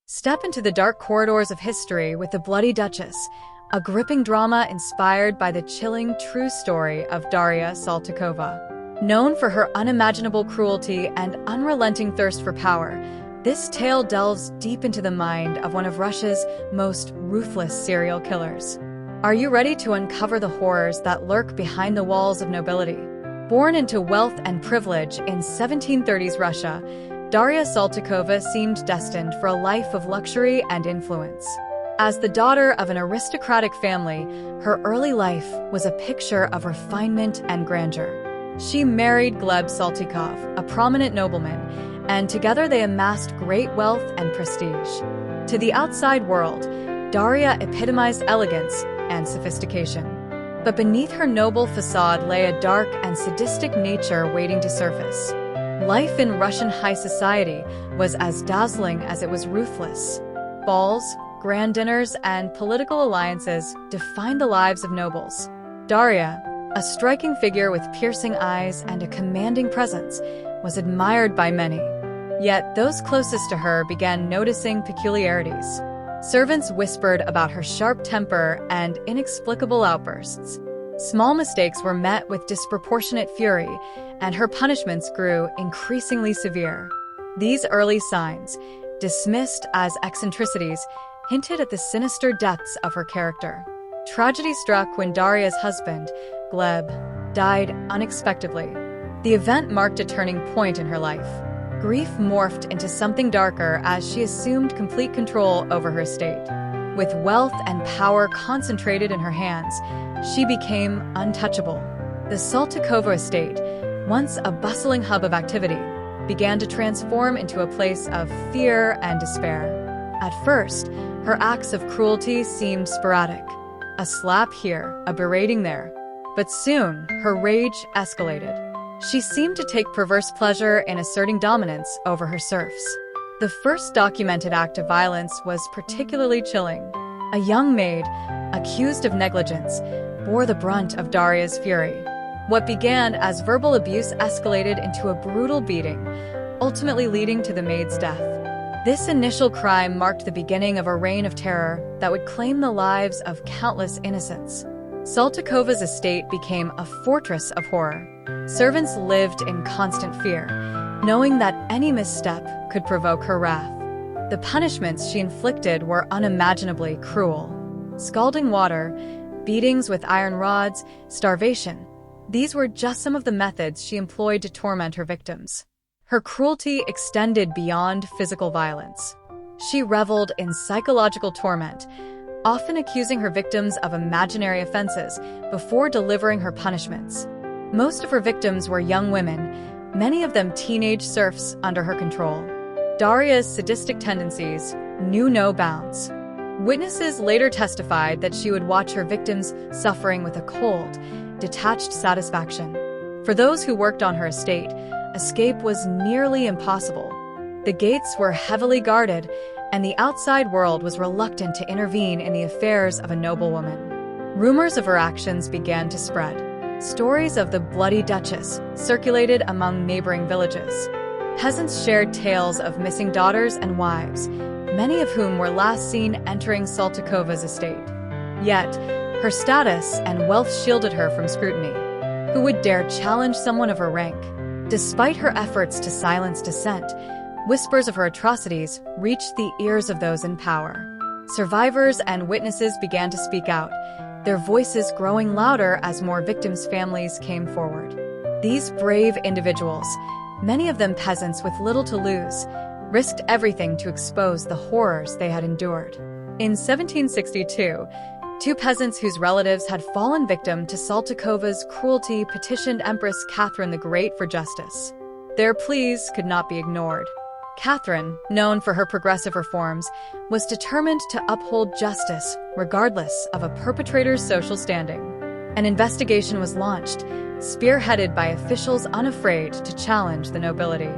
Step into the dark corridors of history with The Bloody Duchess, a gripping drama inspired by the chilling true story of Daria Saltykova. Known for her unimaginable cruelty and unrelenting thirst for power, this tale delves deep into the mind of one of Russia's most ruthless serial killers. Are you ready to uncover the horrors that lurk behind the walls of nobility? Born into wealth and privilege in 1730s Russia, Daria Saltykova seemed destined for a life of luxury and influence. As the daughter of an aristocratic family, her early life was a picture of refinement and grandeur. She married Gleb Saltykov, a prominent nobleman, and together they amassed great wealth and prestige. To the outside world, Daria epitomized elegance and sophistication. But beneath her noble facade lay a dark and sadistic nature waiting to surface. Life in Russian high society was as dazzling as it was ruthless. Balls, grand dinners, and political alliances defined the lives of nobles. Daria, a striking figure with piercing eyes and a commanding presence, was admired by many. Yet those closest to her began noticing peculiarities. Servants whispered about her sharp temper and inexplicable outbursts. Small mistakes were met with disproportionate fury, and her punishments grew increasingly severe. These early signs, dismissed as eccentricities, hinted at the sinister depths of her character. Tragedy struck when Daria's husband, Gleb, died unexpectedly. The event marked a turning point in her life. Grief morphed into something darker as she assumed complete control over her estate. With wealth and power concentrated in her hands, she became untouchable. The Saltykova estate, once a bustling hub of activity, began to transform into a place of fear and despair. At first, her acts of cruelty seemed sporadic. A slap here, a berating there. But soon, her rage escalated. She seemed to take perverse pleasure in asserting dominance over her serfs. The first documented act of violence was particularly chilling. A young maid, accused of negligence, bore the brunt of Daria's fury. What began as verbal abuse escalated into a brutal beating, ultimately leading to the maid's death. This initial crime marked the beginning of a reign of terror that would claim the lives of countless innocents. Saltykova's estate became a fortress of horror. Servants lived in constant fear, knowing that any misstep could provoke her wrath. The punishments she inflicted were unimaginably cruel. Scalding water, beatings with iron rods, starvation. These were just some of the methods she employed to torment her victims. Her cruelty extended beyond physical violence. She reveled in psychological torment, often accusing her victims of imaginary offenses before delivering her punishments. Most of her victims were young women, many of them teenage serfs under her control. Daria's sadistic tendencies knew no bounds. Witnesses later testified that she would watch her victims suffering with a cold, detached satisfaction. For those who worked on her estate, escape was nearly impossible. The gates were heavily guarded, and the outside world was reluctant to intervene in the affairs of a noblewoman. Rumors of her actions began to spread. Stories of the Bloody Duchess circulated among neighboring villages. Peasants shared tales of missing daughters and wives, many of whom were last seen entering Saltykova's estate. Yet, her status and wealth shielded her from scrutiny. Who would dare challenge someone of her rank? Despite her efforts to silence dissent, whispers of her atrocities reached the ears of those in power. Survivors and witnesses began to speak out, their voices growing louder as more victims' families came forward. These brave individuals, many of them peasants with little to lose, risked everything to expose the horrors they had endured. In 1762, two peasants whose relatives had fallen victim to Saltykova's cruelty petitioned Empress Catherine the Great for justice. Their pleas could not be ignored. Catherine, known for her progressive reforms, was determined to uphold justice regardless of a perpetrator's social standing. An investigation was launched, spearheaded by officials unafraid to challenge the nobility.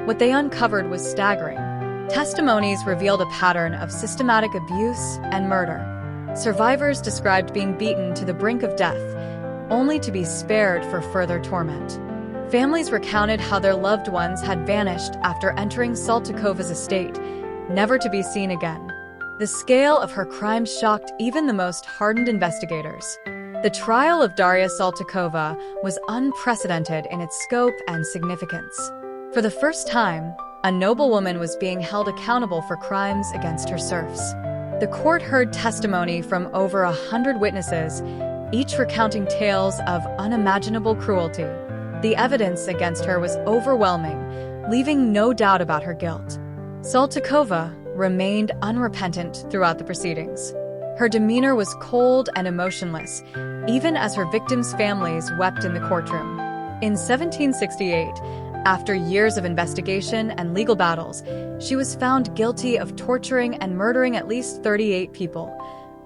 What they uncovered was staggering. Testimonies revealed a pattern of systematic abuse and murder. Survivors described being beaten to the brink of death, only to be spared for further torment. Families recounted how their loved ones had vanished after entering Saltykova's estate, never to be seen again. The scale of her crimes shocked even the most hardened investigators. The trial of Daria Saltykova was unprecedented in its scope and significance. For the first time, a noblewoman was being held accountable for crimes against her serfs. The court heard testimony from over 100 witnesses, each recounting tales of unimaginable cruelty. The evidence against her was overwhelming, leaving no doubt about her guilt. Saltykova remained unrepentant throughout the proceedings. Her demeanor was cold and emotionless, even as her victims' families wept in the courtroom. In 1768, after years of investigation and legal battles, she was found guilty of torturing and murdering at least 38 people,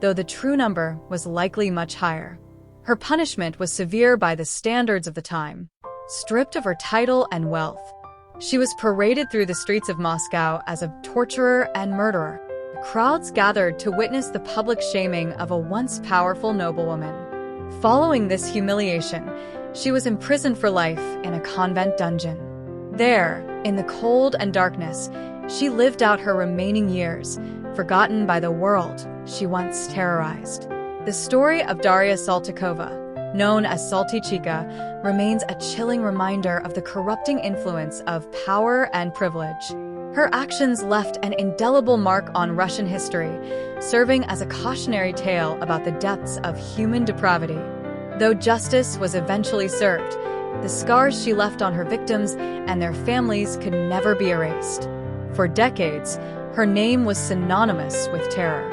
though the true number was likely much higher. Her punishment was severe by the standards of the time. Stripped of her title and wealth, she was paraded through the streets of Moscow as a torturer and murderer. Crowds gathered to witness the public shaming of a once powerful noblewoman. Following this humiliation, she was imprisoned for life in a convent dungeon. There, in the cold and darkness, she lived out her remaining years, forgotten by the world she once terrorized. The story of Daria Saltykova, known as Salty Chica, remains a chilling reminder of the corrupting influence of power and privilege. Her actions left an indelible mark on Russian history, serving as a cautionary tale about the depths of human depravity. Though justice was eventually served, the scars she left on her victims and their families could never be erased. For decades, her name was synonymous with terror.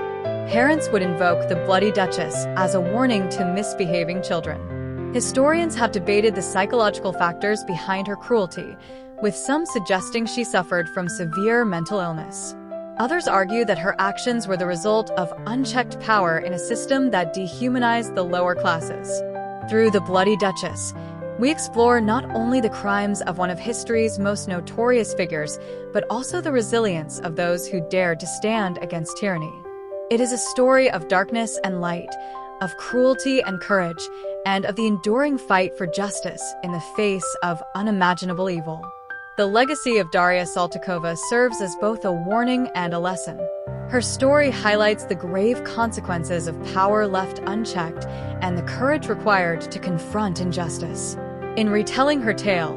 Parents would invoke the Bloody Duchess as a warning to misbehaving children. Historians have debated the psychological factors behind her cruelty, with some suggesting she suffered from severe mental illness. Others argue that her actions were the result of unchecked power in a system that dehumanized the lower classes. Through the Bloody Duchess, we explore not only the crimes of one of history's most notorious figures, but also the resilience of those who dared to stand against tyranny. It is a story of darkness and light, of cruelty and courage, and of the enduring fight for justice in the face of unimaginable evil. The legacy of Daria Saltykova serves as both a warning and a lesson. Her story highlights the grave consequences of power left unchecked and the courage required to confront injustice. In retelling her tale,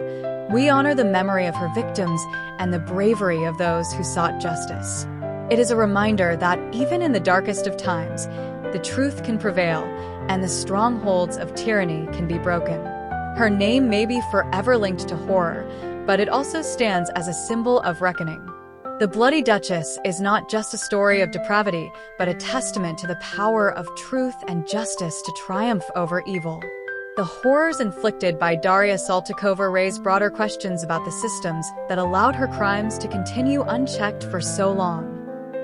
we honor the memory of her victims and the bravery of those who sought justice. It is a reminder that even in the darkest of times, the truth can prevail and the strongholds of tyranny can be broken. Her name may be forever linked to horror, but it also stands as a symbol of reckoning. The Bloody Duchess is not just a story of depravity, but a testament to the power of truth and justice to triumph over evil. The horrors inflicted by Daria Saltykova raise broader questions about the systems that allowed her crimes to continue unchecked for so long.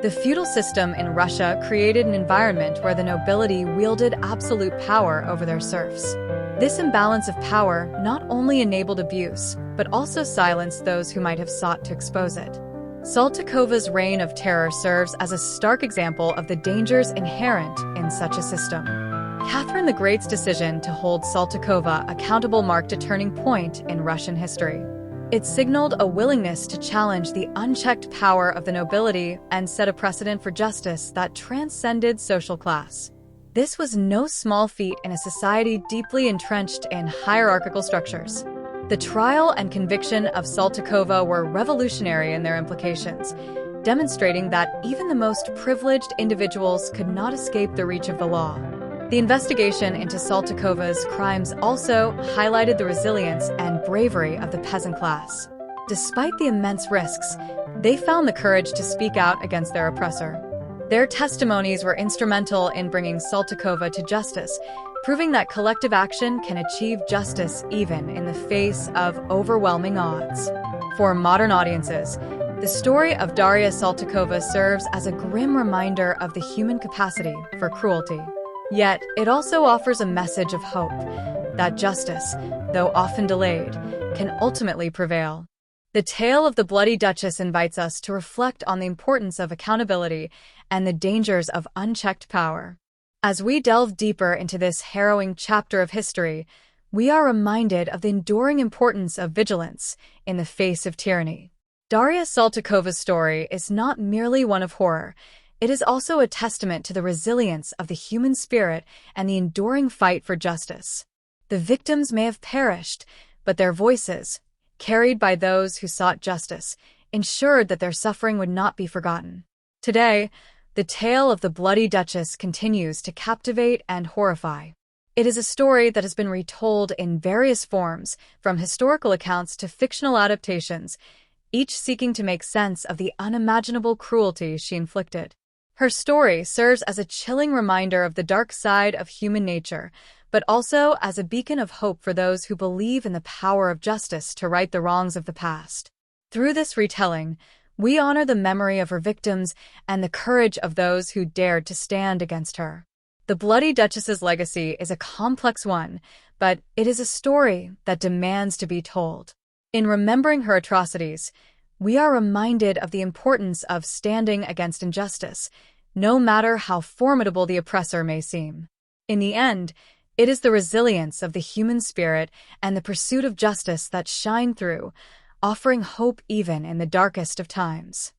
The feudal system in Russia created an environment where the nobility wielded absolute power over their serfs. This imbalance of power not only enabled abuse, but also silenced those who might have sought to expose it. Saltykova's reign of terror serves as a stark example of the dangers inherent in such a system. Catherine the Great's decision to hold Saltykova accountable marked a turning point in Russian history. It signaled a willingness to challenge the unchecked power of the nobility and set a precedent for justice that transcended social class. This was no small feat in a society deeply entrenched in hierarchical structures. The trial and conviction of Saltykova were revolutionary in their implications, demonstrating that even the most privileged individuals could not escape the reach of the law. The investigation into Saltykova's crimes also highlighted the resilience and bravery of the peasant class. Despite the immense risks, they found the courage to speak out against their oppressor. Their testimonies were instrumental in bringing Saltykova to justice, proving that collective action can achieve justice even in the face of overwhelming odds. For modern audiences, the story of Daria Saltykova serves as a grim reminder of the human capacity for cruelty. Yet, it also offers a message of hope that justice, though often delayed, can ultimately prevail. The tale of the Bloody Duchess invites us to reflect on the importance of accountability and the dangers of unchecked power. As we delve deeper into this harrowing chapter of history, we are reminded of the enduring importance of vigilance in the face of tyranny. Daria Saltykova's story is not merely one of horror. It is also a testament to the resilience of the human spirit and the enduring fight for justice. The victims may have perished, but their voices, carried by those who sought justice, ensured that their suffering would not be forgotten. Today, the tale of the Bloody Duchess continues to captivate and horrify. It is a story that has been retold in various forms, from historical accounts to fictional adaptations, each seeking to make sense of the unimaginable cruelty she inflicted. Her story serves as a chilling reminder of the dark side of human nature, but also as a beacon of hope for those who believe in the power of justice to right the wrongs of the past. Through this retelling, we honor the memory of her victims and the courage of those who dared to stand against her. The Bloody Duchess's legacy is a complex one, but it is a story that demands to be told. In remembering her atrocities, we are reminded of the importance of standing against injustice, no matter how formidable the oppressor may seem. In the end, it is the resilience of the human spirit and the pursuit of justice that shine through, offering hope even in the darkest of times.